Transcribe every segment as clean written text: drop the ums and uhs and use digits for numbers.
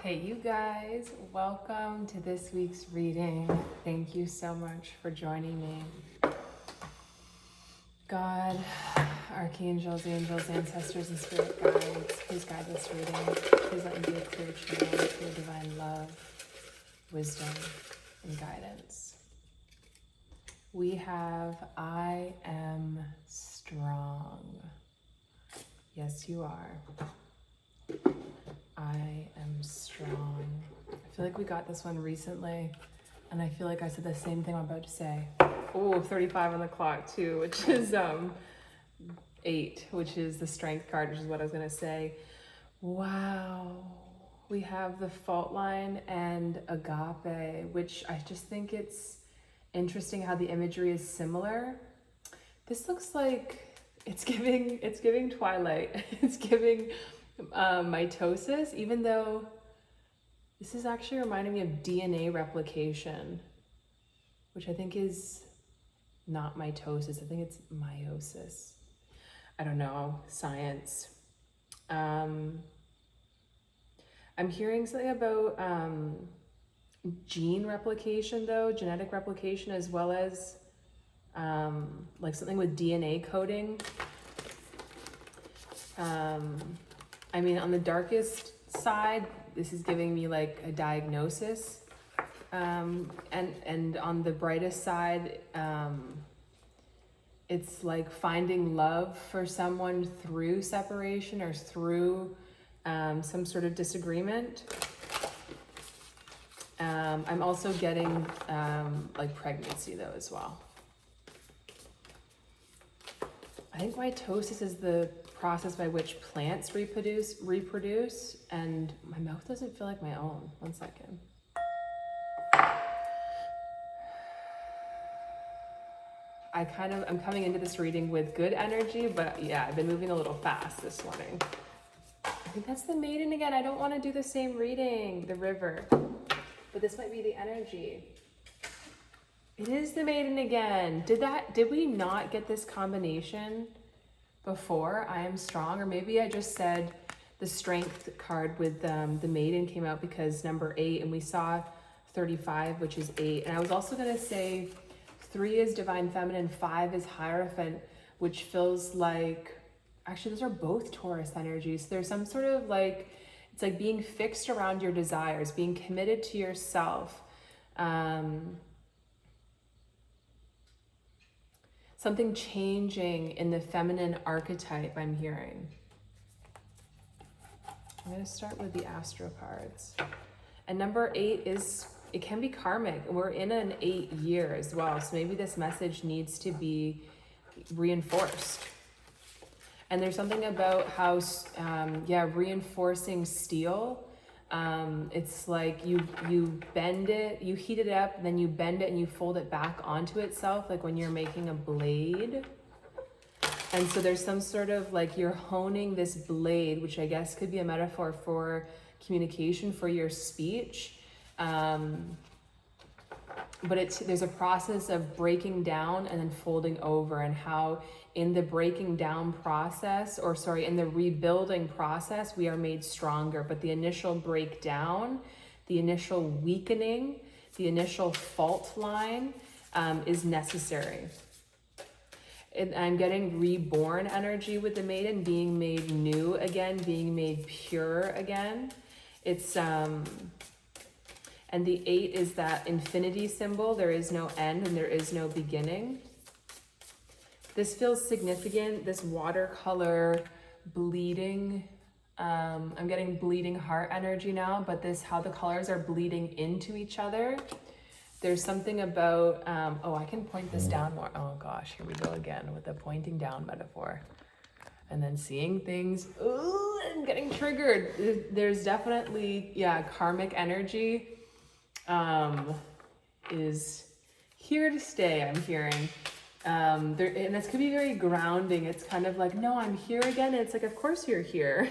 Okay, you guys, welcome to this week's reading. Thank you so much for joining me. God, archangels, angels, ancestors, and spirit guides, please guide this reading. Please let me be a clear channel to your divine love, wisdom, and guidance. We have I am strong. Yes, you are. I am strong. I feel like we got this one recently, and I feel like I said the same thing I'm about to say. Oh, 35 on the clock too, which is 8, which is the strength card, which is what I was gonna say. Wow. We have the fault line and agape, which I just think it's interesting how the imagery is similar. This looks like it's giving Twilight. It's giving mitosis, even though this is actually reminding me of DNA replication, which I think is not mitosis. I think it's meiosis. I don't know, science. I'm hearing something about gene replication though, genetic replication, as well as like something with DNA coding. I mean, on the darkest side, this is giving me like a diagnosis. And on the brightest side, it's like finding love for someone through separation or through some sort of disagreement. I'm also getting like pregnancy though as well. I think mitosis is the process by which plants reproduce, and my mouth doesn't feel like my own. One second. I'm coming into this reading with good energy, but yeah, I've been moving a little fast this morning. I think that's the maiden again. I don't want to do the same reading, the river, but this might be the energy. It is the maiden again. Did we not get this combination before? I am strong, or maybe I just said the strength card with the maiden came out because number 8, and we saw 35, which is 8. And I was also gonna say 3 is divine feminine, 5 is hierophant, which feels like, actually those are both Taurus energies. There's some sort of like, it's like being fixed around your desires, being committed to yourself. Something changing in the feminine archetype I'm hearing. I'm going to start with the astro cards. And number 8 is, it can be karmic. We're in an 8 year as well. So maybe this message needs to be reinforced. And there's something about how, reinforcing steel. It's like you bend it, you heat it up, then you bend it and you fold it back onto itself, like when you're making a blade. And so there's some sort of like you're honing this blade, which I guess could be a metaphor for communication, for your speech. But there's a process of breaking down and then folding over, and how in the breaking down process, in the rebuilding process, we are made stronger. But the initial breakdown, the initial weakening, the initial fault line is necessary. And I'm getting reborn energy with the maiden, being made new again, being made pure again. It's and the 8 is that infinity symbol. There is no end and there is no beginning. This feels significant, this watercolor bleeding. I'm getting bleeding heart energy now, but how the colors are bleeding into each other. There's something about, I can point this down more. Oh gosh, here we go again with the pointing down metaphor. And then seeing things, ooh, I'm getting triggered. There's definitely, karmic energy is here to stay, I'm hearing. And this could be very grounding. It's kind of like, no, I'm here again. And it's like, of course you're here.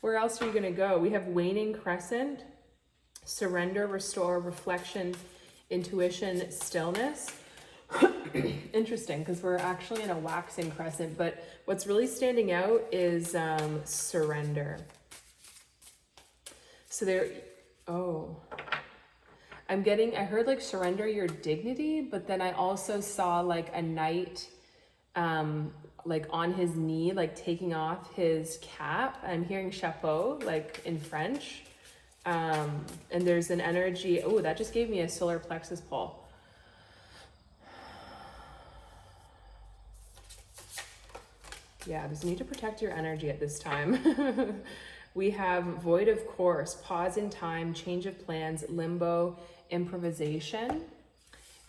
Where else are you gonna go? We have waning crescent, surrender, restore, reflection, intuition, stillness. Interesting, because we're actually in a waxing crescent, but what's really standing out is surrender. So there, oh, I heard like surrender your dignity, but then I also saw like a knight, like on his knee, like taking off his cap. I'm hearing chapeau, like in French. And there's an energy, oh, that just gave me a solar plexus pull. Yeah, there's a need to protect your energy at this time. We have void of course, pause in time, change of plans, limbo, improvisation.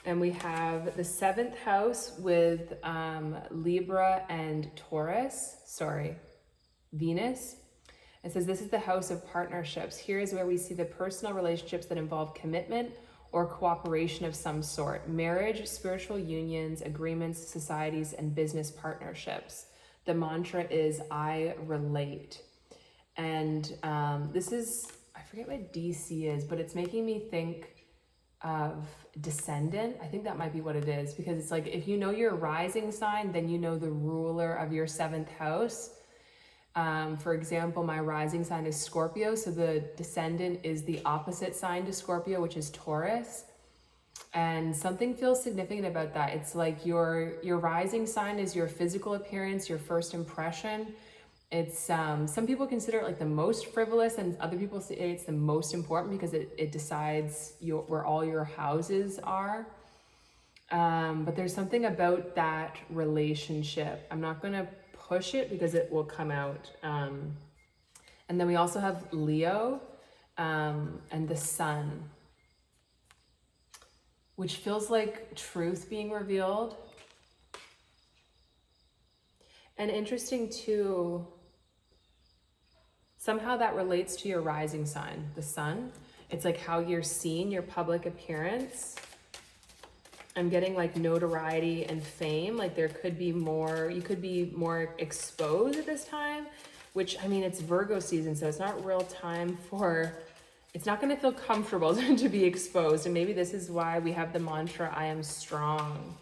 And we have the 7th house with Libra and Venus. It says this is the house of partnerships. Here is where we see the personal relationships that involve commitment or cooperation of some sort. Marriage, spiritual unions, agreements, societies, and business partnerships. The mantra is I relate. And this is, I forget what DC is, but it's making me think of descendant. I think that might be what it is, because it's like if you know your rising sign, then you know the ruler of your 7th house. For example, my rising sign is Scorpio, so the descendant is the opposite sign to Scorpio, which is Taurus. And something feels significant about that. It's like your rising sign is your physical appearance, your first impression. It's some people consider it like the most frivolous, and other people say it's the most important because it decides where all your houses are. But there's something about that relationship. I'm not going to push it because it will come out. And then we also have Leo and the sun, which feels like truth being revealed. And interesting too, somehow that relates to your rising sign, the sun. It's like how you're seen, your public appearance. I'm getting like notoriety and fame. Like there could be more, you could be more exposed at this time, which, I mean, it's Virgo season, so it's not real time for, it's not going to feel comfortable to be exposed. And maybe this is why we have the mantra, I am strong.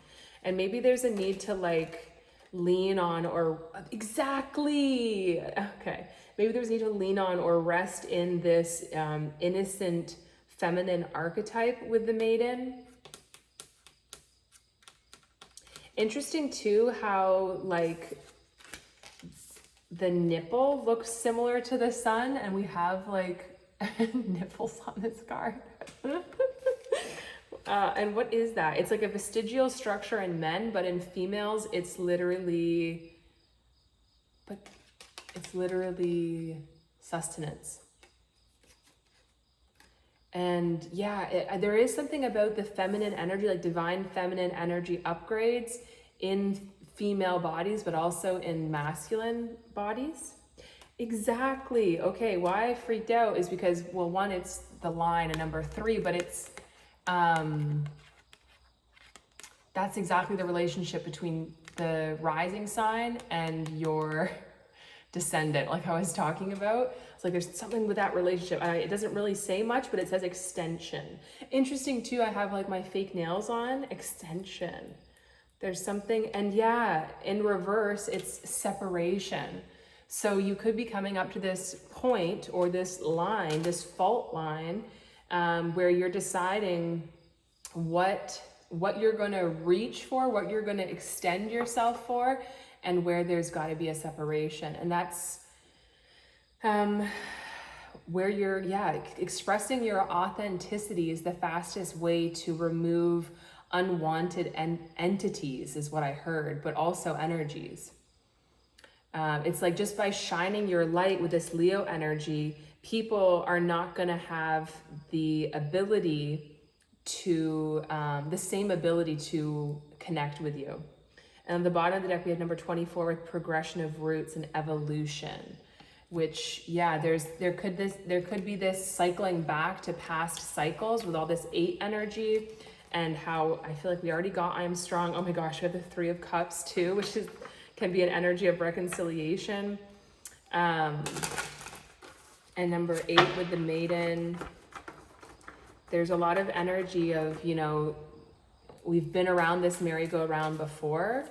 And maybe there's a need to like lean on or exactly. Okay. Maybe there's a need to lean on or rest in this innocent feminine archetype with the maiden. Interesting too how like the nipple looks similar to the sun, and we have like nipples on this card. And what is that? It's like a vestigial structure in men, but in females it's literally sustenance. And yeah, there is something about the feminine energy, like divine feminine energy upgrades in female bodies, but also in masculine bodies. Exactly. Okay, why I freaked out is because, well, one, it's the line, and number 3, but it's, that's exactly the relationship between the rising sign and your descendant, like I was talking about. It's like there's something with that relationship. It doesn't really say much, but it says extension. Interesting too, I have like my fake nails on, extension. There's something, and yeah, in reverse, it's separation. So you could be coming up to this point or this line, this fault line, where you're deciding what you're going to reach for, what you're going to extend yourself for, and where there's got to be a separation. And that's where you're, expressing your authenticity is the fastest way to remove unwanted entities, is what I heard, but also energies. It's like just by shining your light with this Leo energy, people are not going to have the ability to, the same ability to connect with you. And on the bottom of the deck, we have number 24 with progression of roots and evolution, which, yeah, there could be this cycling back to past cycles with all this 8 energy, and how I feel like we already got I am strong. Oh my gosh, we have the 3 of Cups too, which can be an energy of reconciliation. And number 8 with the maiden, there's a lot of energy of, you know, we've been around this merry-go-round before.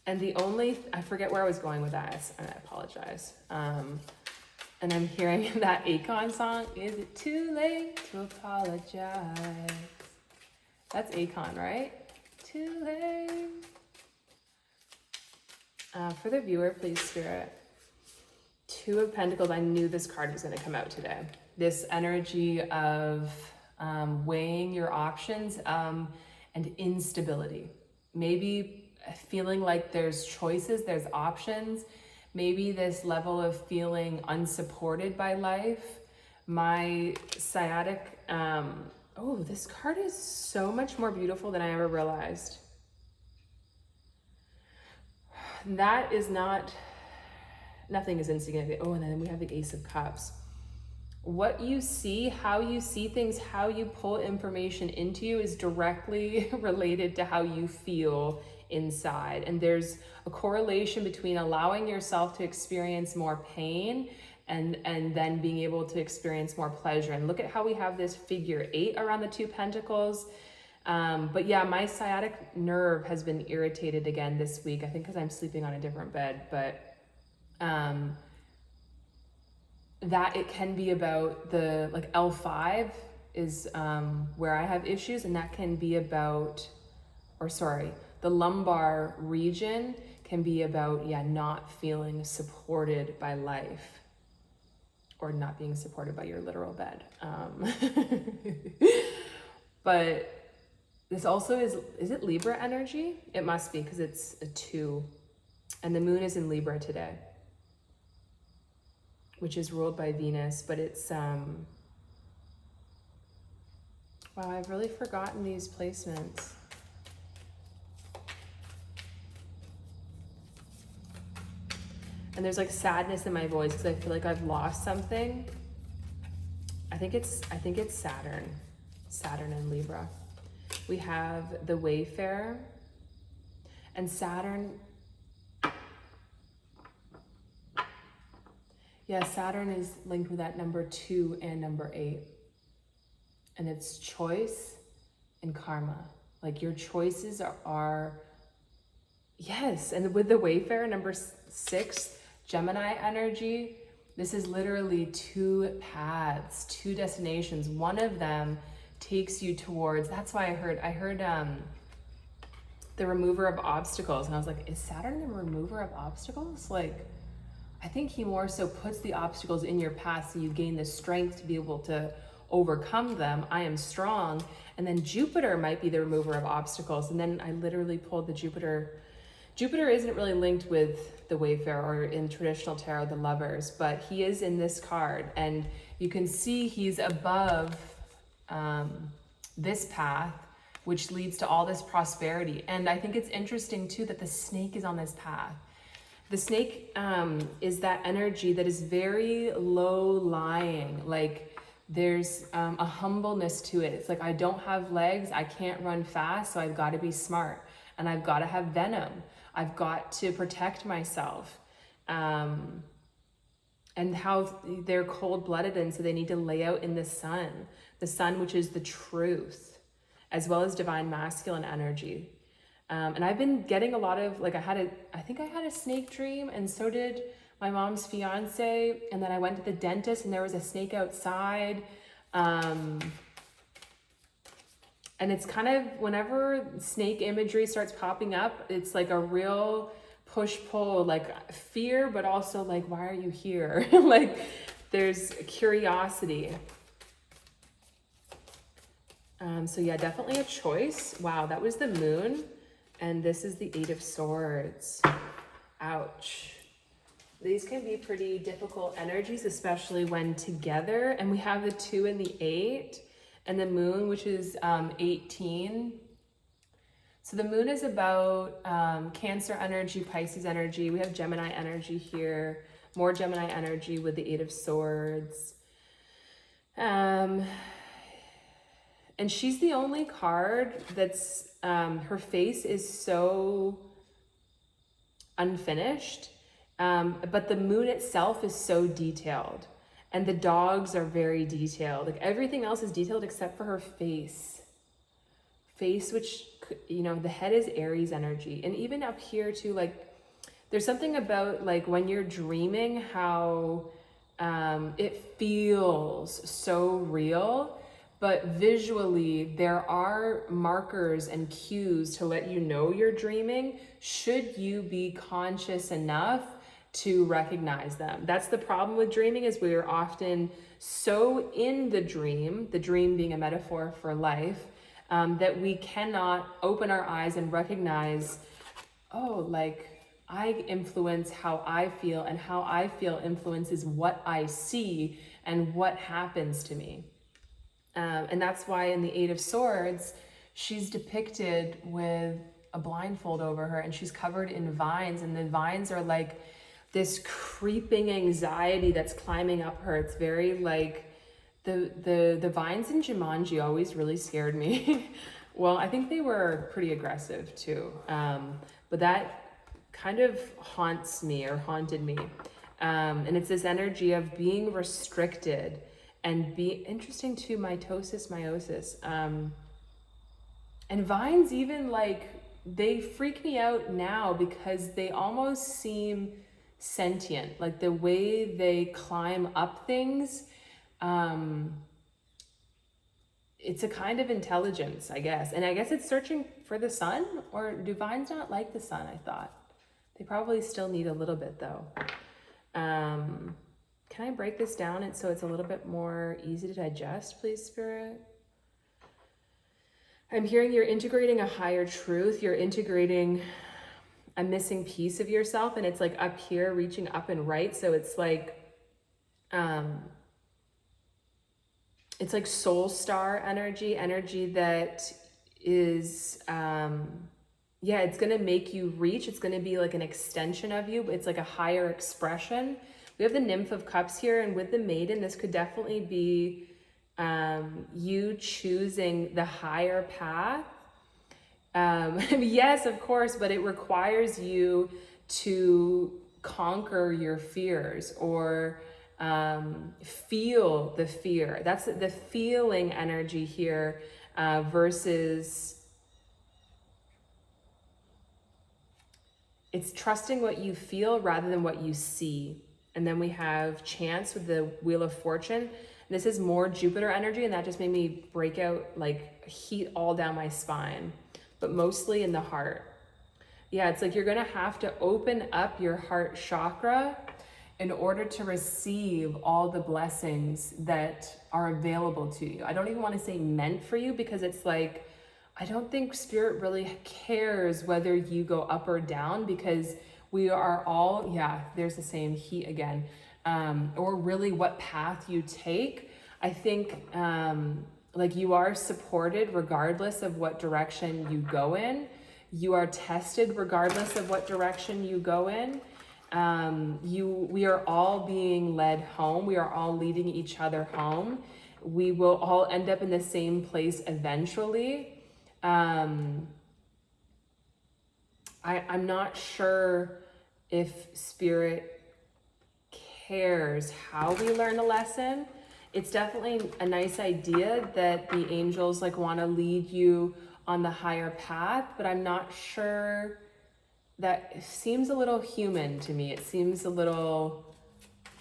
And I forget where I was going with that, and I apologize. And I'm hearing that Akon song, Is It Too Late to Apologize? That's Akon, right? Too late. For the viewer, please, Spirit. Two of Pentacles, I knew this card was going to come out today. This energy of weighing your options and instability. Maybe feeling like there's choices, there's options. Maybe this level of feeling unsupported by life. My sciatic, oh, this card is so much more beautiful than I ever realized. That is nothing is insignificant. Oh, and then we have the Ace of Cups. What you see, how you see things, how you pull information into you is directly related to how you feel inside. And there's a correlation between allowing yourself to experience more pain and then being able to experience more pleasure. And look at how we have this figure 8 around the 2 Pentacles. But yeah, my sciatic nerve has been irritated again this week. I think because I'm sleeping on a different bed, but that it can be about the, like L5 is where I have issues, and that can be about, the lumbar region can be about, not feeling supported by life or not being supported by your literal bed. But this also is it Libra energy? It must be, because it's a 2. And the moon is in Libra today, which is ruled by Venus, but it's, wow, I've really forgotten these placements. And there's like sadness in my voice because I feel like I've lost something. I think it's Saturn in Libra. We have the Wayfarer, and Saturn. Yeah, Saturn is linked with that number 2 and number 8. And it's choice and karma. Like your choices are yes. And with the Wayfarer, number 6, Gemini energy, this is literally 2 paths, 2 destinations. One of them takes you towards, that's why I heard the remover of obstacles. And I was like, is Saturn the remover of obstacles? Like, I think he more so puts the obstacles in your path so you gain the strength to be able to overcome them. I am strong. And then Jupiter might be the remover of obstacles. And then I literally pulled the Jupiter. Jupiter isn't really linked with the Wayfarer or in traditional tarot, the Lovers, but he is in this card. And you can see he's above this path, which leads to all this prosperity. And I think it's interesting too that the snake is on this path. The snake is that energy that is very low-lying. Like there's a humbleness to it. It's like, I don't have legs, I can't run fast, so I've got to be smart. And I've got to have venom. I've got to protect myself. And how they're cold-blooded, and so they need to lay out in the sun, which is the truth, as well as divine masculine energy. And I've been getting a lot of, like, I think I had a snake dream, and so did my mom's fiance. And then I went to the dentist and there was a snake outside. And it's kind of, whenever snake imagery starts popping up, it's like a real push-pull, like fear, but also like, why are you here? Like there's curiosity. So yeah, definitely a choice. Wow, that was the moon. And this is the 8 of Swords. Ouch. These can be pretty difficult energies, especially when together. And we have the 2 and the 8, and the moon, which is 18. So the moon is about Cancer energy, Pisces energy. We have Gemini energy here, more Gemini energy with the 8 of Swords. And she's the only card that's, her face is so unfinished, but the moon itself is so detailed, and the dogs are very detailed. Like everything else is detailed except for her face. face, which, you know, the head is Aries energy. And even up here too, like there's something about like when you're dreaming, how it feels so real, but visually there are markers and cues to let you know you're dreaming, should you be conscious enough to recognize them. That's the problem with dreaming, is we are often so in the dream being a metaphor for life, that we cannot open our eyes and recognize, oh, like I influence how I feel, and how I feel influences what I see and what happens to me. And that's why in the Eight of Swords, she's depicted with a blindfold over her, and she's covered in vines, and the vines are like this creeping anxiety that's climbing up her. It's very like the vines in Jumanji always really scared me. Well, I think they were pretty aggressive too. But that kind of haunts me, or haunted me. And it's this energy of being restricted and be interesting too, mitosis, meiosis. And vines even like, they freak me out now because they almost seem sentient, like the way they climb up things. It's a kind of intelligence, I guess. And I guess it's searching for the sun, or do vines not like the sun, I thought? They probably still need a little bit though. Can I break this down so it's a little bit more easy to digest, please, Spirit? I'm hearing you're integrating a higher truth. You're integrating a missing piece of yourself, and it's like up here, reaching up and right. So it's like soul star energy that is, yeah, it's going to make you reach. It's going to be like an extension of you. It's like a higher expression. We have the Nymph of Cups here, and with the Maiden, this could definitely be you choosing the higher path. Yes, of course, but it requires you to conquer your fears, or feel the fear. That's the feeling energy here, versus it's trusting what you feel rather than what you see. And then we have Chance with the Wheel of Fortune. This is more Jupiter energy, and that just made me break out like heat all down my spine, but mostly in the heart. Yeah, it's like you're gonna have to open up your heart chakra in order to receive all the blessings that are available to you. I don't even want to say meant for you, because it's like, I don't think Spirit really cares whether you go up or down, because we are all, yeah, there's the same heat again, or really what path you take. I think like you are supported regardless of what direction you go in. You are tested regardless of what direction you go in. We are all being led home. We are all leading each other home. We will all end up in the same place eventually. I'm not sure if Spirit cares how we learn a lesson. It's definitely a nice idea that the angels like want to lead you on the higher path, but I'm not sure. That seems a little human to me. It seems a little,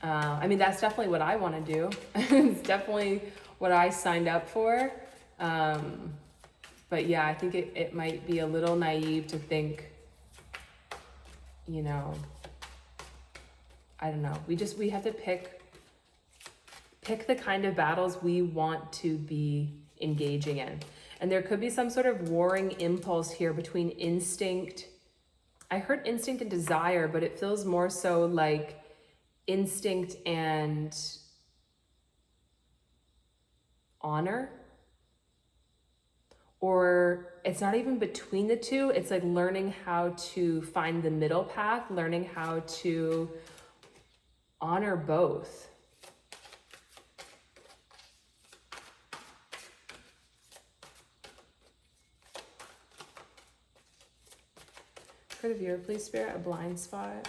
I mean, that's definitely what I want to do. It's definitely what I signed up for. But yeah, I think it might be a little naive to think, you know, I don't know. We have to pick the kind of battles we want to be engaging in. And there could be some sort of warring impulse here between instinct. I heard instinct and desire, but it feels more so like instinct and honor. Or it's not even between the two. It's like learning how to find the middle path, learning how to honor both. For the viewer, please, Spirit, a blind spot.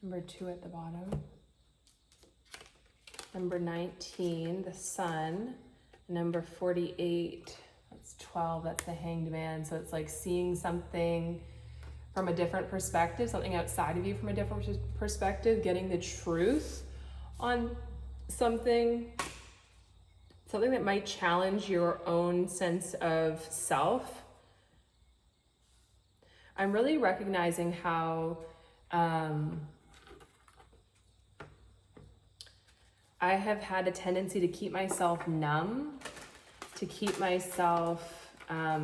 Number 2 at the bottom. Number 19, the sun. Number 48, that's 12, that's the Hanged Man. So it's like seeing something from a different perspective, something outside of you from a different perspective, getting the truth on something that might challenge your own sense of self. I'm really recognizing how I have had a tendency to keep myself numb, to keep myself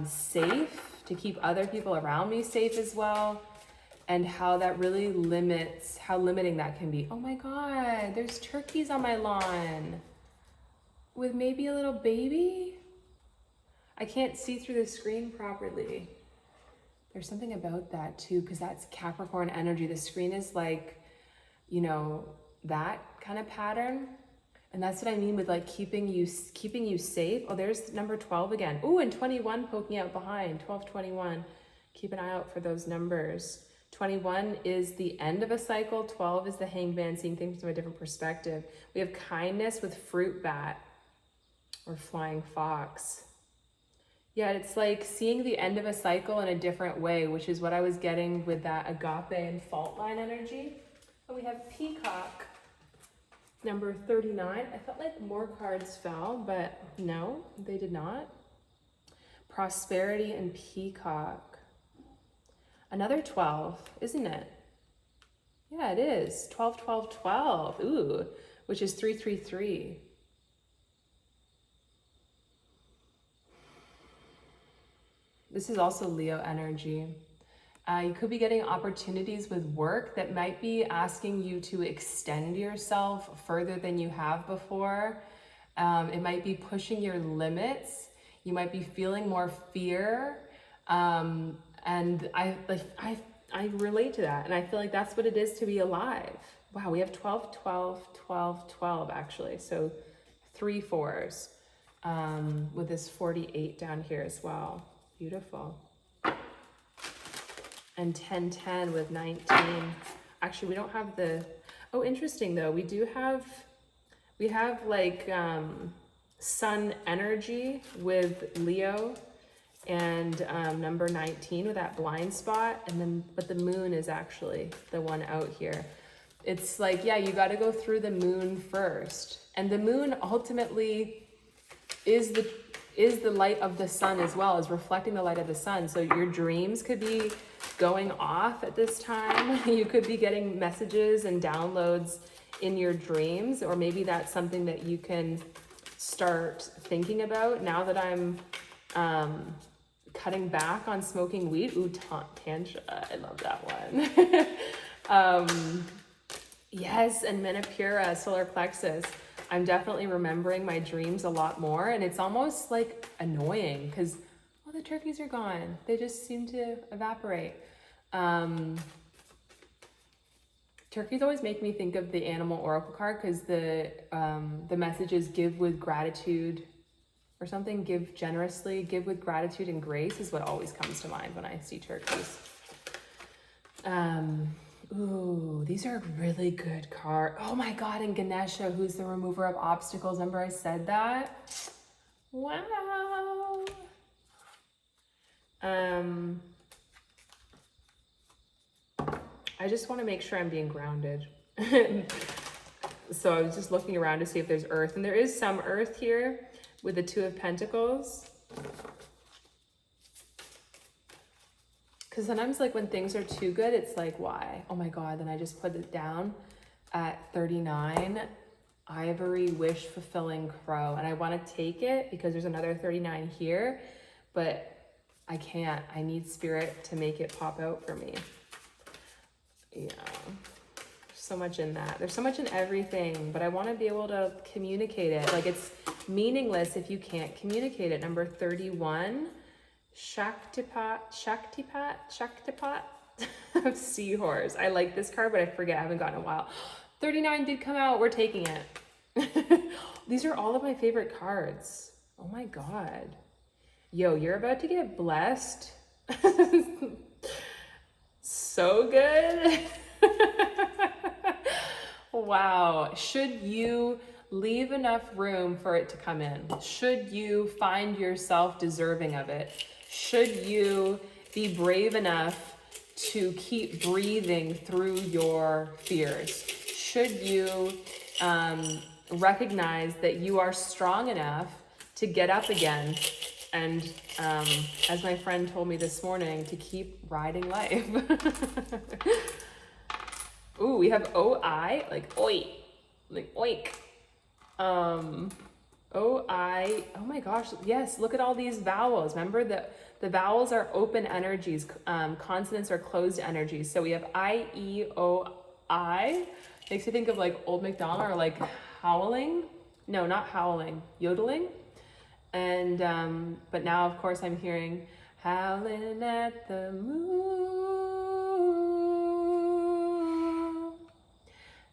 safe, to keep other people around me safe as well, and how that really limits, how limiting that can be. Oh my God, there's turkeys on my lawn with maybe a little baby. I can't see through the screen properly. There's something about that too, because that's Capricorn energy. The screen is like, you know, that kind of pattern. And that's what I mean with like keeping you safe. Oh, there's number 12 again. Ooh, and 21 poking out behind, 12, 21. Keep an eye out for those numbers. 21 is the end of a cycle. 12 is the Hanged Man, seeing things from a different perspective. We have kindness with fruit bat or flying fox. Yeah, it's like seeing the end of a cycle in a different way, which is what I was getting with that agape and fault line energy. And we have peacock. Number 39, I felt like more cards fell, but no, they did not. Prosperity and peacock. Another 12, isn't it? Yeah, it is. 12, 12, 12. Ooh, which is 333. This is also Leo energy. You could be getting opportunities with work that might be asking you to extend yourself further than you have before. It might be pushing your limits. You might be feeling more fear. And I relate to that. And I feel like that's what it is to be alive. Wow, we have 12, 12, 12, 12 actually. So 3 4s with this 48 down here as well. Beautiful. And 10, 10 with 19. Actually, we don't have the, oh, interesting though. We have like sun energy with Leo and number 19 with that blind spot. And then, but the moon is actually the one out here. It's like, yeah, you got to go through the moon first. And the moon ultimately is the light of the sun as well, is reflecting the light of the sun. So your dreams could be going off at this time. You could be getting messages and downloads in your dreams, or maybe that's something that you can start thinking about now that I'm cutting back on smoking weed. Ooh, Tantra, I love that one. Yes, and Manipura, solar plexus. I'm definitely remembering my dreams a lot more, and it's almost like annoying because, well, the turkeys are gone. They just seem to evaporate. Turkeys always make me think of the animal oracle card because the message is give with gratitude or something. Give generously, give with gratitude and grace is what always comes to mind when I see turkeys. Ooh, these are really good cards. Oh my God, and Ganesha, who's the remover of obstacles. Remember I said that? Wow. I just want to make sure I'm being grounded. So I was just looking around to see if there's earth, and there is some earth here with the 2 of Pentacles. Because sometimes like when things are too good, it's like, why? Oh my God, then I just put it down at 39, ivory, wish fulfilling crow. And I want to take it because there's another 39 here, but I can't. I need spirit to make it pop out for me. Yeah, there's so much in that. There's so much in everything, but I want to be able to communicate it. Like it's meaningless if you can't communicate it. Number 31. Shaktipat Seahorse. I like this card, but I forget. I haven't gotten a while. 39 did come out. We're taking it. These are all of my favorite cards. Oh my God. Yo, you're about to get blessed. So good. Wow. Should you leave enough room for it to come in. Should you find yourself deserving of it, should you be brave enough to keep breathing through your fears, should you recognize that you are strong enough to get up again and, as my friend told me this morning, to keep riding life. Ooh, we have O-I, like oi, like oink. O-I, oh my gosh, yes, look at all these vowels. Remember that the vowels are open energies, consonants are closed energies. So we have I-E-O-I, makes me think of like Old MacDonald, or like howling. No, not howling, yodeling. And, but now of course I'm hearing howling at the moon,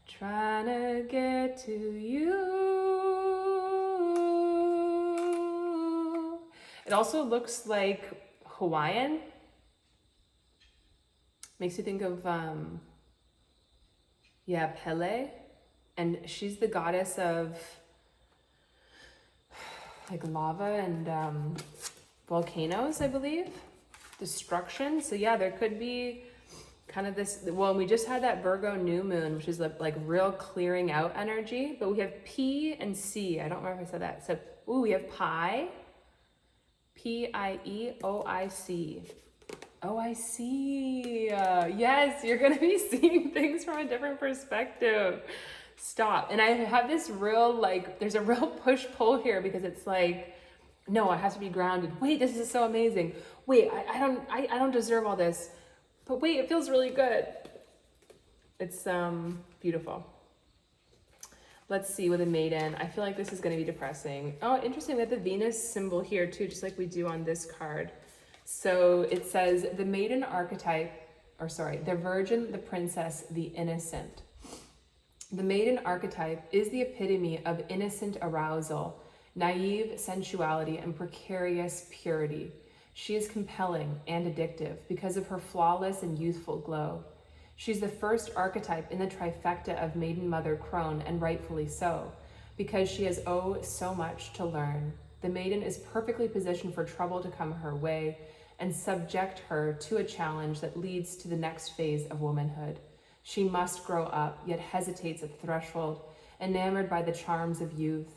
trying to get to you. It also looks like Hawaiian. Makes you think of, yeah, Pele. And she's the goddess of like lava and volcanoes, I believe. Destruction. So yeah, there could be kind of this, well, we just had that Virgo new moon, which is like real clearing out energy, but we have P and C. I don't remember if I said that. So, ooh, we have pi, P-I-E-O-I-C. Oh, I see. Yes, you're going to be seeing things from a different perspective. Stop. And I have this real, like, there's a real push-pull here because it's like, no, I have to be grounded. Wait, this is so amazing. Wait, I don't deserve all this. But wait, it feels really good. It's beautiful. Let's see with a maiden. I feel like this is going to be depressing. Oh, interesting. We have the Venus symbol here too, just like we do on this card. So it says the maiden archetype, or sorry, the virgin, the princess, the innocent. The maiden archetype is the epitome of innocent arousal, naive sensuality, and precarious purity. She is compelling and addictive because of her flawless and youthful glow. She's the first archetype in the trifecta of Maiden Mother Crone, and rightfully so, because she has so much to learn. The maiden is perfectly positioned for trouble to come her way and subject her to a challenge that leads to the next phase of womanhood. She must grow up, yet hesitates at the threshold, enamored by the charms of youth.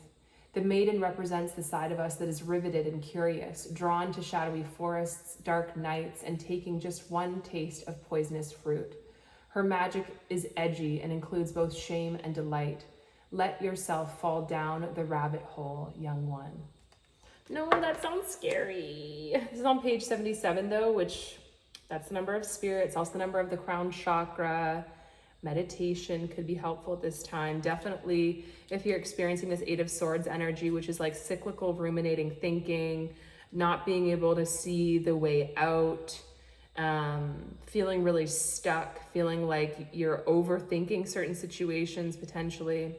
The maiden represents the side of us that is riveted and curious, drawn to shadowy forests, dark nights, and taking just one taste of poisonous fruit. Her magic is edgy and includes both shame and delight. Let yourself fall down the rabbit hole, young one. No, that sounds scary. This is on page 77 though, which that's the number of spirit. It's also the number of the crown chakra. Meditation could be helpful at this time. Definitely if you're experiencing this Eight of Swords energy, which is like cyclical ruminating thinking, not being able to see the way out, feeling really stuck, feeling like you're overthinking certain situations potentially.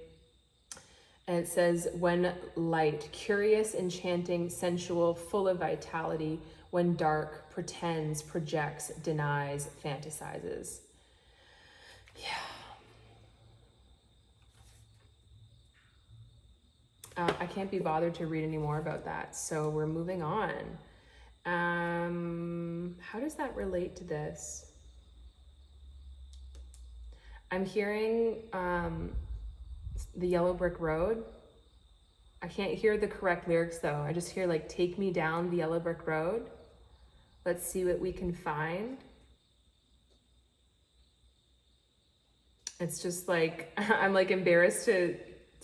And it says, when light, curious, enchanting, sensual, full of vitality, when dark, pretends, projects, denies, fantasizes. Yeah. I can't be bothered to read any more about that, so we're moving on. How does that relate to this? I'm hearing the Yellow Brick Road. I can't hear the correct lyrics though. I just hear like, take me down the yellow brick road. Let's see what we can find. It's just like, I'm like embarrassed to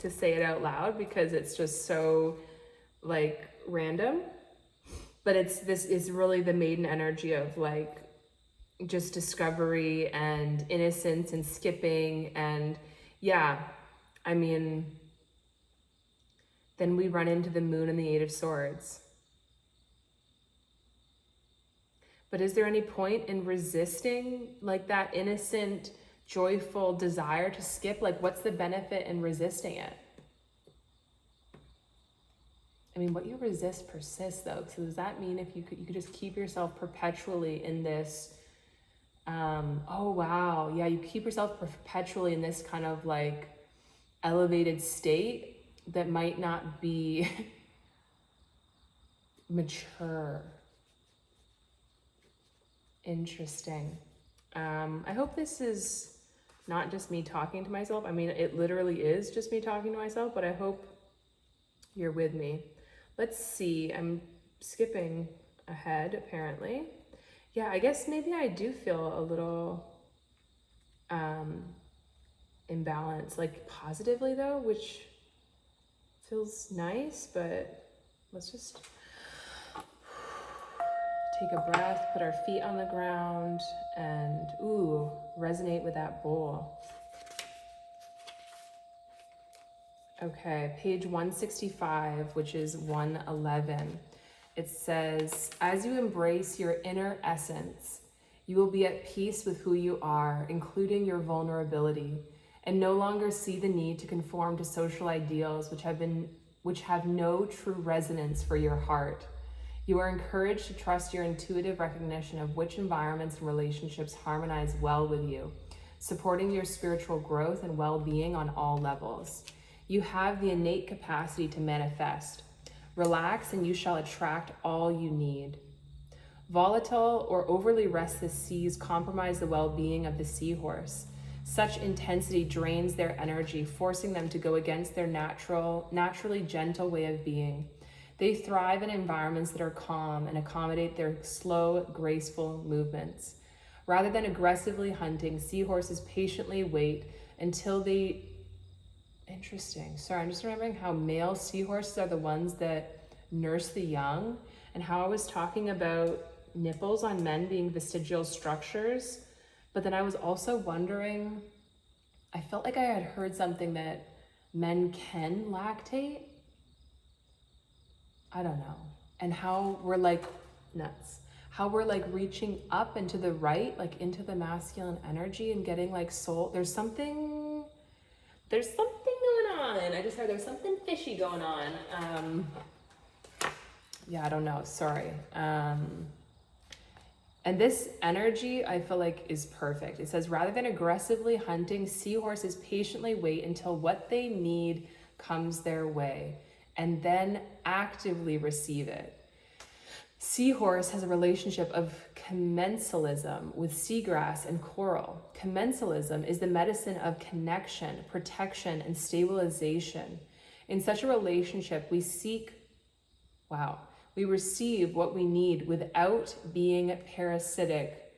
say it out loud because it's just so like random. But this is really the maiden energy of like just discovery and innocence and skipping. And yeah, I mean, then we run into the moon and the Eight of Swords. But is there any point in resisting like that innocent, joyful desire to skip? Like, what's the benefit in resisting it? I mean, what you resist persists though. So does that mean if you could just keep yourself perpetually in this, oh wow, yeah, you keep yourself perpetually in this kind of like elevated state, that might not be mature. Interesting. I hope this is not just me talking to myself. I mean, it literally is just me talking to myself, but I hope you're with me. Let's see, I'm skipping ahead apparently. Yeah, I guess maybe I do feel a little imbalanced, like positively though, which feels nice, but let's just take a breath, put our feet on the ground, and resonate with that bowl. Okay, page 165, which is 111. It says, as you embrace your inner essence, you will be at peace with who you are, including your vulnerability, and no longer see the need to conform to social ideals which have no true resonance for your heart. You are encouraged to trust your intuitive recognition of which environments and relationships harmonize well with you, supporting your spiritual growth and well-being on all levels. You have the innate capacity to manifest. Relax and you shall attract all you need. Volatile or overly restless seas compromise the well-being of the seahorse. Such intensity drains their energy, forcing them to go against their naturally gentle way of being. They thrive in environments that are calm and accommodate their slow, graceful movements. Rather than aggressively hunting, seahorses patiently wait until they... Interesting. Sorry, I'm just remembering how male seahorses are the ones that nurse the young, and how I was talking about nipples on men being vestigial structures. But then I was also wondering, I felt like I had heard something that men can lactate. I don't know. And how we're like nuts. How we're like reaching up and to the right, like into the masculine energy and getting like soul. There's something going on. I just heard there's something fishy going on. Yeah, I don't know. Sorry. And this energy, I feel like, is perfect. It says, rather than aggressively hunting, seahorses patiently wait until what they need comes their way, and then actively receive it. Seahorse has a relationship of commensalism with seagrass and coral. Commensalism is the medicine of connection, protection, and stabilization. In such a relationship, we receive what we need without being parasitic.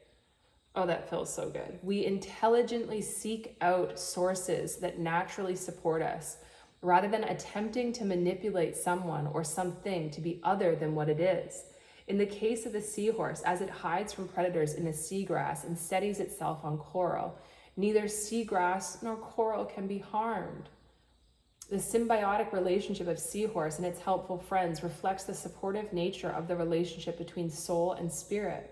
Oh, that feels so good. We intelligently seek out sources that naturally support us, rather than attempting to manipulate someone or something to be other than what it is. In the case of the seahorse, as it hides from predators in the seagrass and steadies itself on coral, neither seagrass nor coral can be harmed. The symbiotic relationship of seahorse and its helpful friends reflects the supportive nature of the relationship between soul and spirit.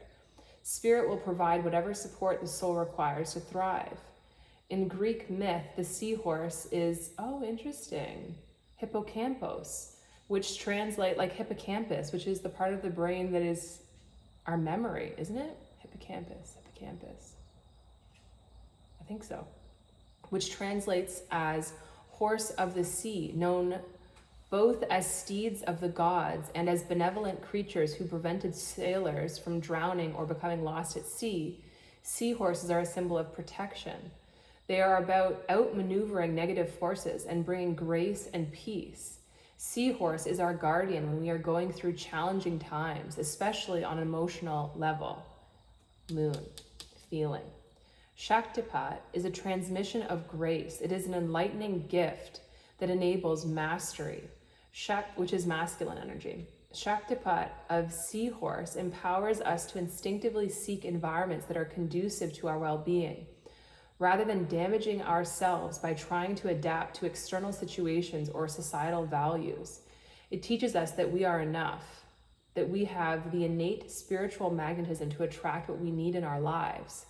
Spirit will provide whatever support the soul requires to thrive. In Greek myth, the seahorse is, hippocampos, which translate like hippocampus, which is the part of the brain that is our memory, isn't it? Hippocampus. I think so. Which translates as horse of the sea, known both as steeds of the gods and as benevolent creatures who prevented sailors from drowning or becoming lost at sea. Seahorses are a symbol of protection. They are about outmaneuvering negative forces and bringing grace and peace. Seahorse is our guardian when we are going through challenging times, especially on an emotional level. Moon, feeling. Shaktipat is a transmission of grace. It is an enlightening gift that enables mastery, which is masculine energy. Shaktipat of seahorse empowers us to instinctively seek environments that are conducive to our well-being, rather than damaging ourselves by trying to adapt to external situations or societal values. It teaches us that we are enough, that we have the innate spiritual magnetism to attract what we need in our lives.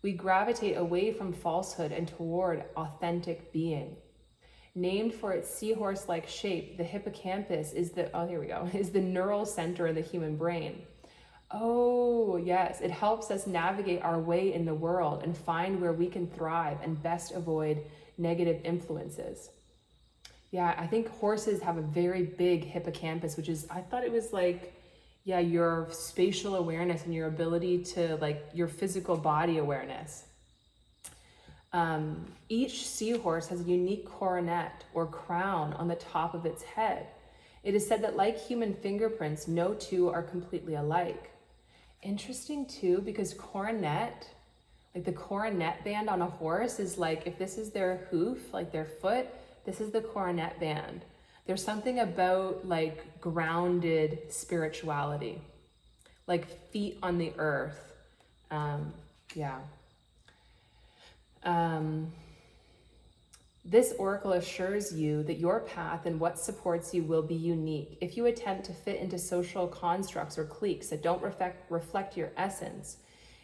We gravitate away from falsehood and toward authentic being. Named for its seahorse-like shape, the hippocampus is the neural center in the human brain. Oh, yes, it helps us navigate our way in the world and find where we can thrive and best avoid negative influences. Yeah, I think horses have a very big hippocampus, which is, I thought it was like, yeah, your spatial awareness and your ability to, like, your physical body awareness. Each seahorse has a unique coronet or crown on the top of its head. It is said that, like human fingerprints, no two are completely alike. Interesting too, because coronet, like the coronet band on a horse is like, if this is their hoof, like their foot, this is the coronet band. There's something about like grounded spirituality, like feet on the earth. This oracle assures you that your path and what supports you will be unique. If you attempt to fit into social constructs or cliques that don't reflect your essence,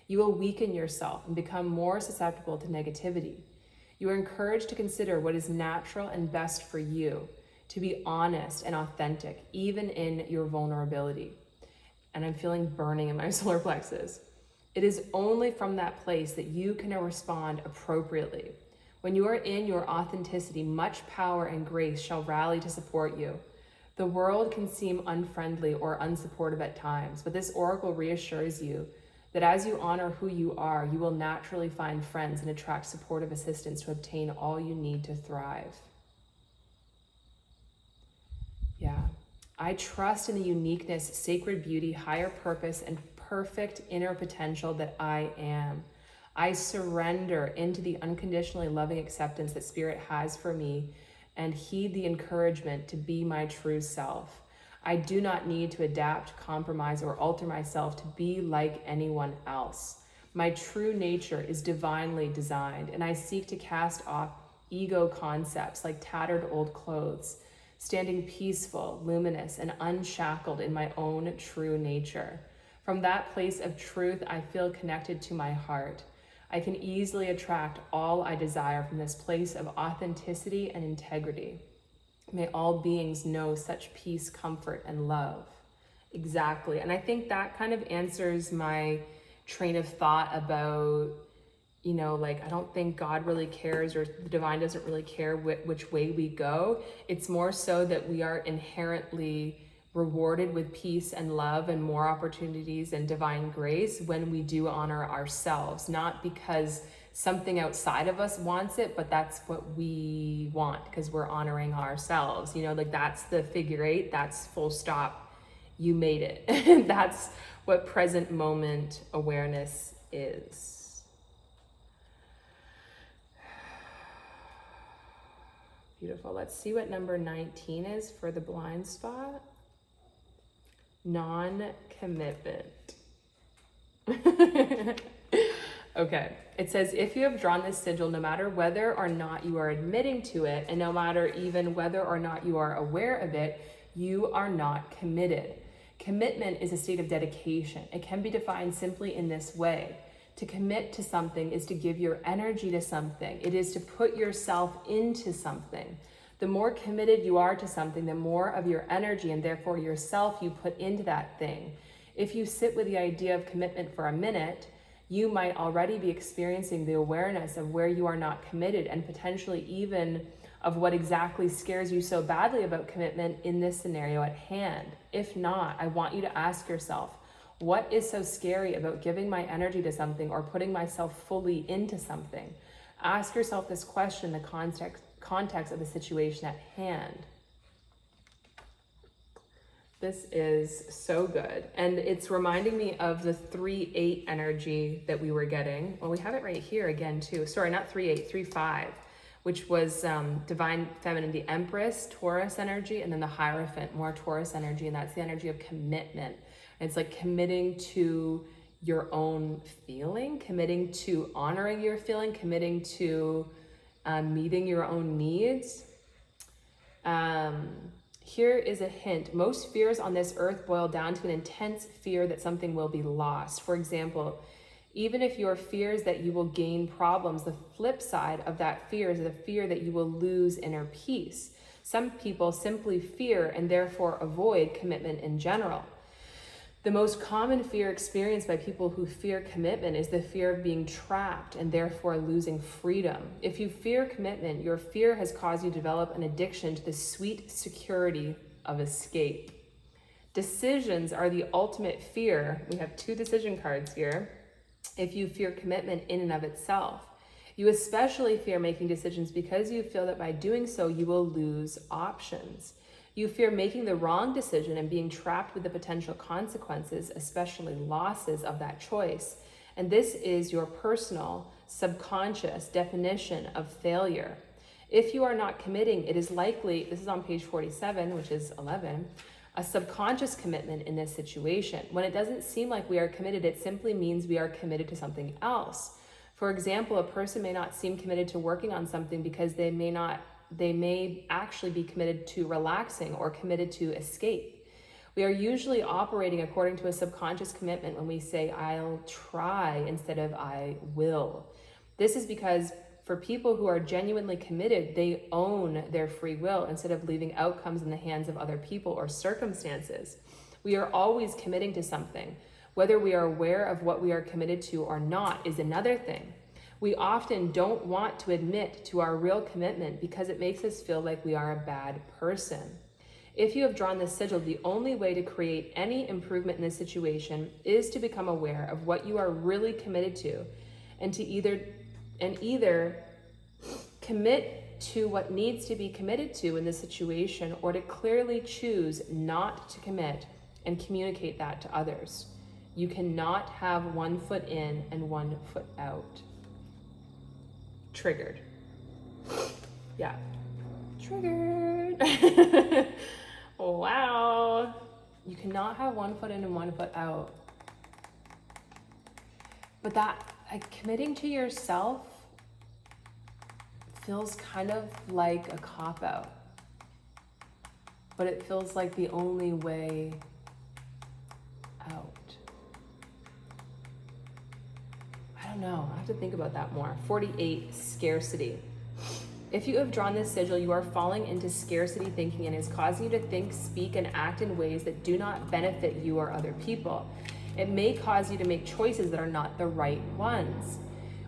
you will weaken yourself and become more susceptible to negativity. You are encouraged to consider what is natural and best for you, to be honest and authentic, even in your vulnerability. And I'm feeling burning in my solar plexus. It is only from that place that you can respond appropriately. When you are in your authenticity, much power and grace shall rally to support you. The world can seem unfriendly or unsupportive at times, but this oracle reassures you that as you honor who you are, you will naturally find friends and attract supportive assistance to obtain all you need to thrive. Yeah. I trust in the uniqueness, sacred beauty, higher purpose, and perfect inner potential that I am. I surrender into the unconditionally loving acceptance that Spirit has for me and heed the encouragement to be my true self. I do not need to adapt, compromise, or alter myself to be like anyone else. My true nature is divinely designed, and I seek to cast off ego concepts like tattered old clothes, standing peaceful, luminous, and unshackled in my own true nature. From that place of truth, I feel connected to my heart. I can easily attract all I desire from this place of authenticity and integrity. May all beings know such peace, comfort, and love. Exactly. And I think that kind of answers my train of thought about, you know, like, I don't think God really cares, or the divine doesn't really care which way we go. It's more so that we are inherently rewarded with peace and love and more opportunities and divine grace when we do honor ourselves, not because something outside of us wants it, but that's what we want because we're honoring ourselves. You know, like, that's the figure eight, that's full stop, you made it. That's what present moment awareness is. Beautiful. Let's see what number 19 is for the blind spot. Non-commitment. Okay, it says, if you have drawn this sigil, no matter whether or not you are admitting to it, and no matter even whether or not you are aware of it, you are not committed. Commitment is a state of dedication. It can be defined simply in this way. To commit to something is to give your energy to something. It is to put yourself into something. The more committed you are to something, the more of your energy and therefore yourself you put into that thing. If you sit with the idea of commitment for a minute, you might already be experiencing the awareness of where you are not committed, and potentially even of what exactly scares you so badly about commitment in this scenario at hand. If not, I want you to ask yourself, what is so scary about giving my energy to something or putting myself fully into something? Ask yourself this question in the context of the situation at hand. This is so good. And it's reminding me of the 3-8 energy that we were getting. Well, we have it right here again too. Sorry, not 3-8, 3-5, which was divine feminine, the Empress, Taurus energy, and then the Hierophant, more Taurus energy. And that's the energy of commitment. And it's like committing to your own feeling, committing to honoring your feeling, committing to meeting your own needs. Here is a hint. Most fears on this earth boil down to an intense fear that something will be lost. For example, even if your fear is that you will gain problems, the flip side of that fear is the fear that you will lose inner peace. Some people simply fear and therefore avoid commitment in general. The most common fear experienced by people who fear commitment is the fear of being trapped and therefore losing freedom. If you fear commitment, your fear has caused you to develop an addiction to the sweet security of escape. Decisions are the ultimate fear. We have 2 decision cards here. If you fear commitment in and of itself, you especially fear making decisions because you feel that by doing so, you will lose options. You fear making the wrong decision and being trapped with the potential consequences, especially losses of that choice. And this is your personal, subconscious definition of failure. If you are not committing, it is likely, this is on page 47, which is 11, a subconscious commitment in this situation. When it doesn't seem like we are committed, it simply means we are committed to something else. For example, a person may not seem committed to working on something because they may actually be committed to relaxing or committed to escape. We are usually operating according to a subconscious commitment when we say, I'll try instead of I will. This is because for people who are genuinely committed, they own their free will instead of leaving outcomes in the hands of other people or circumstances. We are always committing to something. Whether we are aware of what we are committed to or not is another thing. We often don't want to admit to our real commitment because it makes us feel like we are a bad person. If you have drawn this sigil, the only way to create any improvement in this situation is to become aware of what you are really committed to and either commit to what needs to be committed to in this situation or to clearly choose not to commit and communicate that to others. You cannot have one foot in and one foot out. Triggered. Yeah. Triggered. Wow. You cannot have one foot in and one foot out. But that, committing to yourself feels kind of like a cop-out. But it feels like the only way out. I don't know. I have to think about that more. 48, scarcity. If you have drawn this sigil, you are falling into scarcity thinking and is causing you to think, speak, and act in ways that do not benefit you or other people. It may cause you to make choices that are not the right ones.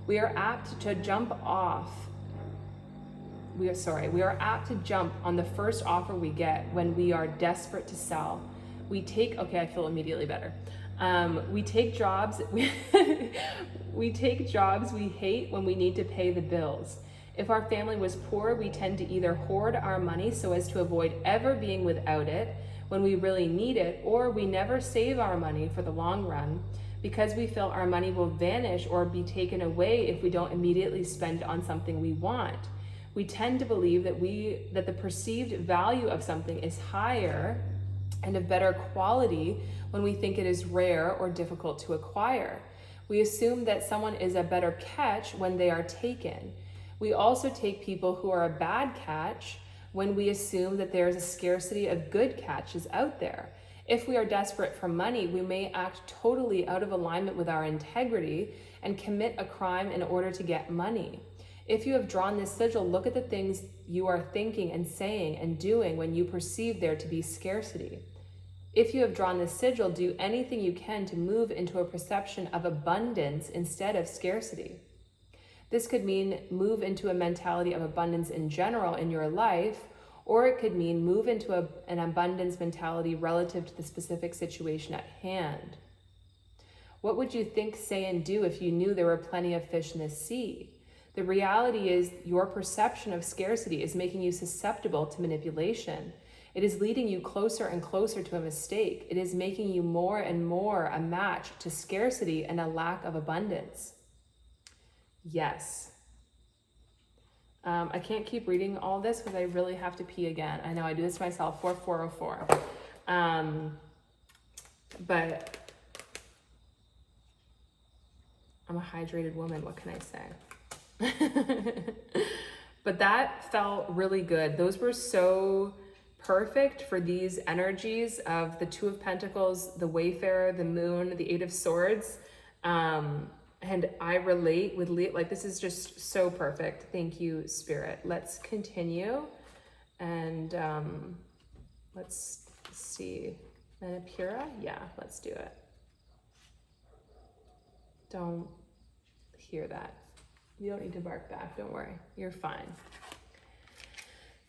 We are apt to jump on the first offer we get when we are desperate to sell. I feel immediately better. We take jobs we take jobs we hate when we need to pay the bills. If our family was poor, we tend to either hoard our money so as to avoid ever being without it when we really need it, or we never save our money for the long run because we feel our money will vanish or be taken away if we don't immediately spend it on something we want. We tend to believe that the perceived value of something is higher and of better quality when we think it is rare or difficult to acquire. We assume that someone is a better catch when they are taken. We also take people who are a bad catch when we assume that there is a scarcity of good catches out there. If we are desperate for money, we may act totally out of alignment with our integrity and commit a crime in order to get money. If you have drawn this sigil, look at the things you are thinking and saying and doing when you perceive there to be scarcity. If you have drawn this sigil, do anything you can to move into a perception of abundance instead of scarcity. This could mean move into a mentality of abundance in general in your life, or it could mean move into an abundance mentality relative to the specific situation at hand. What would you think, say, and do if you knew there were plenty of fish in the sea? The reality is your perception of scarcity is making you susceptible to manipulation. It is leading you closer and closer to a mistake. It is making you more and more a match to scarcity and a lack of abundance. Yes. I can't keep reading all this because I really have to pee again. I know I do this to myself, 4404. But I'm a hydrated woman, what can I say? But that felt really good. Those were so perfect for these energies of the Two of Pentacles, the Wayfarer, the Moon, the Eight of Swords. And I relate with Leo, like this is just so perfect. Thank you, Spirit. Let's continue and let's see. Manipura? Yeah, let's do it. Don't hear that. You don't need to bark back, don't worry. You're fine.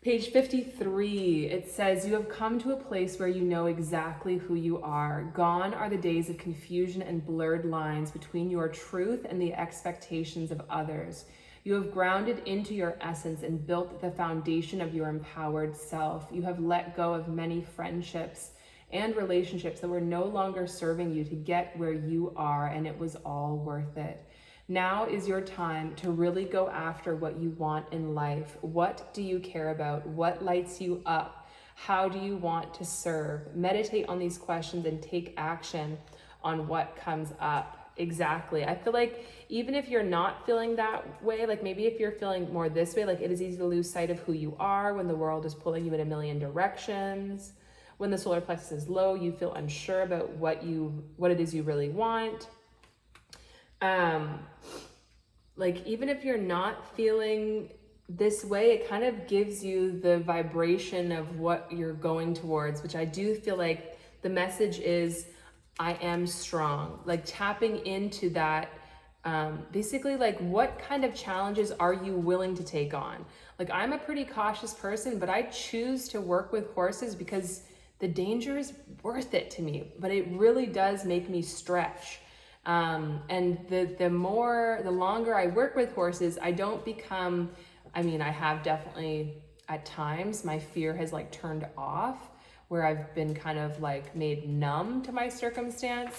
Page 53, it says, you have come to a place where you know exactly who you are. Gone are the days of confusion and blurred lines between your truth and the expectations of others. You have grounded into your essence and built the foundation of your empowered self. You have let go of many friendships and relationships that were no longer serving you to get where you are, and it was all worth it. Now is your time to really go after what you want in life. What do you care about? What lights you up? How do you want to serve? Meditate on these questions and take action on what comes up. Exactly. I feel like even if you're not feeling that way, like maybe if you're feeling more this way, like it is easy to lose sight of who you are when the world is pulling you in a million directions. When the solar plexus is low, you feel unsure about what it is you really want. Like even if you're not feeling this way, it kind of gives you the vibration of what you're going towards, which I do feel like the message is, I am strong. Like tapping into that, basically like what kind of challenges are you willing to take on? Like I'm a pretty cautious person, but I choose to work with horses because the danger is worth it to me, but it really does make me stretch. And the longer I work with horses, I don't become, I mean, I have definitely at times my fear has like turned off, where I've been kind of like made numb to my circumstance,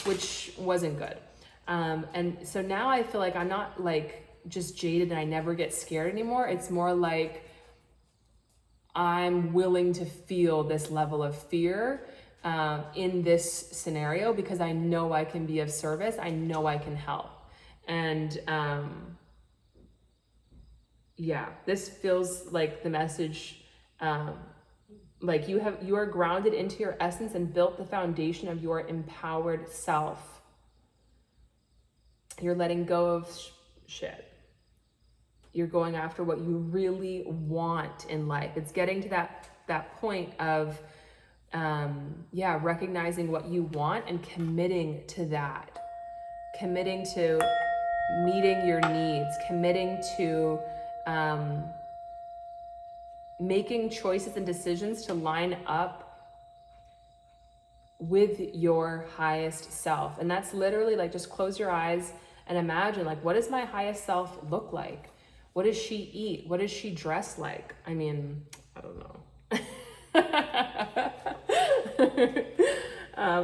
which wasn't good. And so now I feel like I'm not like just jaded and I never get scared anymore. It's more like I'm willing to feel this level of fear in this scenario because I know I can be of service. I know I can help. And yeah, this feels like the message, like you are grounded into your essence and built the foundation of your empowered self. You're letting go of shit. You're going after what you really want in life. It's getting to that point of recognizing what you want and committing to that, committing to meeting your needs, committing to making choices and decisions to line up with your highest self. And that's literally like, just close your eyes and imagine, like, what does my highest self look like? What does she eat? What does she dress like? I mean, I don't know.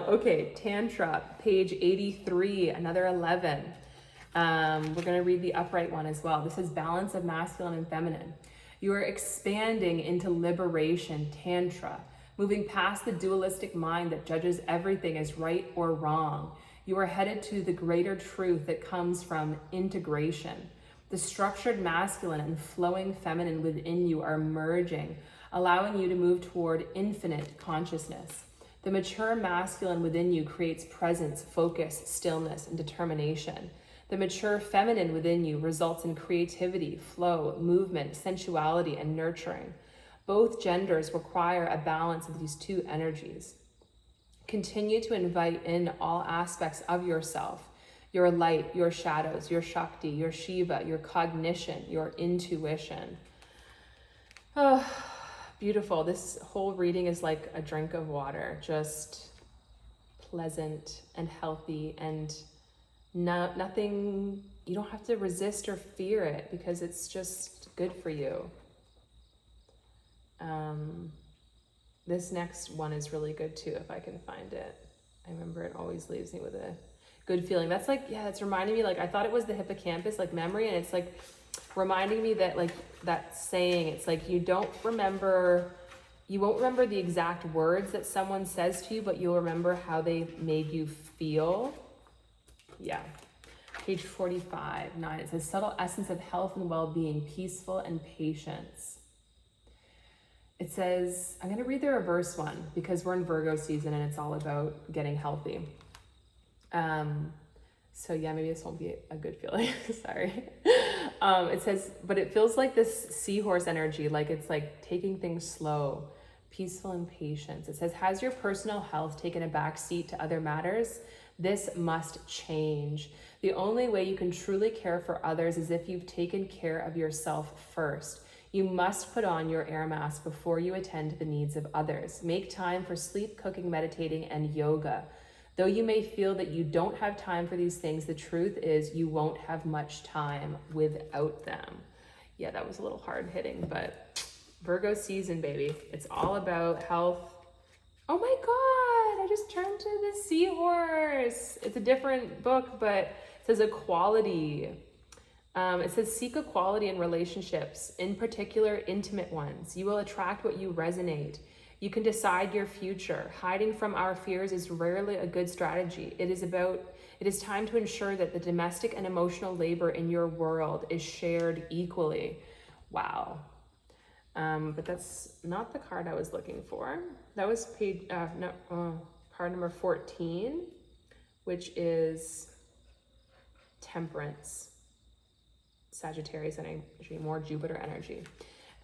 Okay, Tantra, page 83, another 11. We're going to read the upright one as well. This is balance of masculine and feminine. You are expanding into liberation, Tantra, moving past the dualistic mind that judges everything as right or wrong. You are headed to the greater truth that comes from integration. The structured masculine and flowing feminine within you are merging, allowing you to move toward infinite consciousness. The mature masculine within you creates presence, focus, stillness, and determination. The mature feminine within you results in creativity, flow, movement, sensuality, and nurturing. Both genders require a balance of these two energies. Continue to invite in all aspects of yourself, your light, your shadows, your Shakti, your Shiva, your cognition, your intuition. Oh, beautiful. This whole reading is like a drink of water, just pleasant and healthy, and nothing, you don't have to resist or fear it because it's just good for you. This next one is really good too, if I can find it. I remember it always leaves me with a good feeling. That's like, yeah, it's reminding me, like, I thought it was the hippocampus, like memory, and it's like reminding me that, like, that saying, it's like you won't remember the exact words that someone says to you, but you'll remember how they made you feel. Yeah. Page 45, 9, it says subtle essence of health and well-being, peaceful and patience. It says, I'm going to read the reverse one because we're in Virgo season and it's all about getting healthy. So yeah, maybe this won't be a good feeling. Sorry. It says, but it feels like this seahorse energy, like it's like taking things slow, peaceful and patience. It says, has your personal health taken a back seat to other matters? This must change. The only way you can truly care for others is if you've taken care of yourself first. You must put on your air mask before you attend to the needs of others. Make time for sleep, cooking, meditating, and yoga. Though you may feel that you don't have time for these things, the truth is you won't have much time without them. Yeah, that was a little hard hitting, but Virgo season, baby. It's all about health. Oh my God, I just turned to the seahorse. It's a different book, but it says equality. It says seek equality in relationships, in particular intimate ones. You will attract what you resonate. You can decide your future. Hiding from our fears is rarely a good strategy. It is time to ensure that the domestic and emotional labor in your world is shared equally. Wow. But that's not the card I was looking for. That was card number 14, which is Temperance. Sagittarius energy, more Jupiter energy.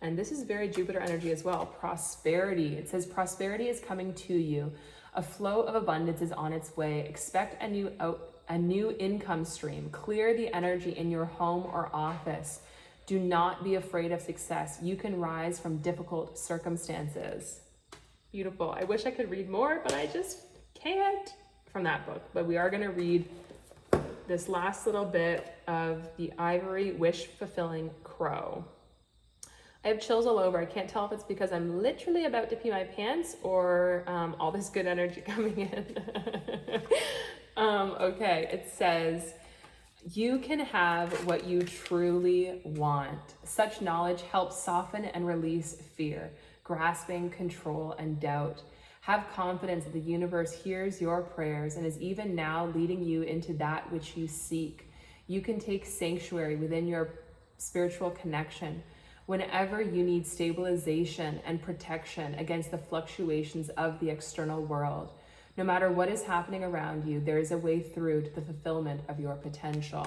And this is very Jupiter energy as well. Prosperity. It says prosperity is coming to you. A flow of abundance is on its way. Expect a new income stream. Clear the energy in your home or office. Do not be afraid of success. You can rise from difficult circumstances. Beautiful. I wish I could read more, but I just can't from that book. But we are going to read this last little bit of The Ivory Wish-Fulfilling Crow. I have chills all over. I can't tell if it's because I'm literally about to pee my pants or all this good energy coming in. Okay, it says, you can have what you truly want. Such knowledge helps soften and release fear, grasping, control, and doubt. Have confidence that the universe hears your prayers and is even now leading you into that which you seek. You can take sanctuary within your spiritual connection whenever you need stabilization and protection against the fluctuations of the external world. No matter what is happening around you, there is a way through to the fulfillment of your potential.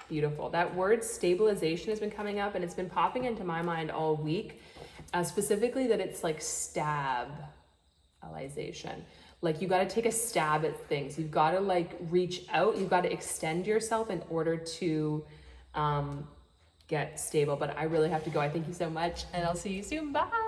Beautiful. That word stabilization has been coming up and it's been popping into my mind all week, specifically that it's like stabilization. Like you got to take a stab at things. You've got to like reach out. You've got to extend yourself in order to get stable. But I really have to go. I thank you so much and I'll see you soon. Bye.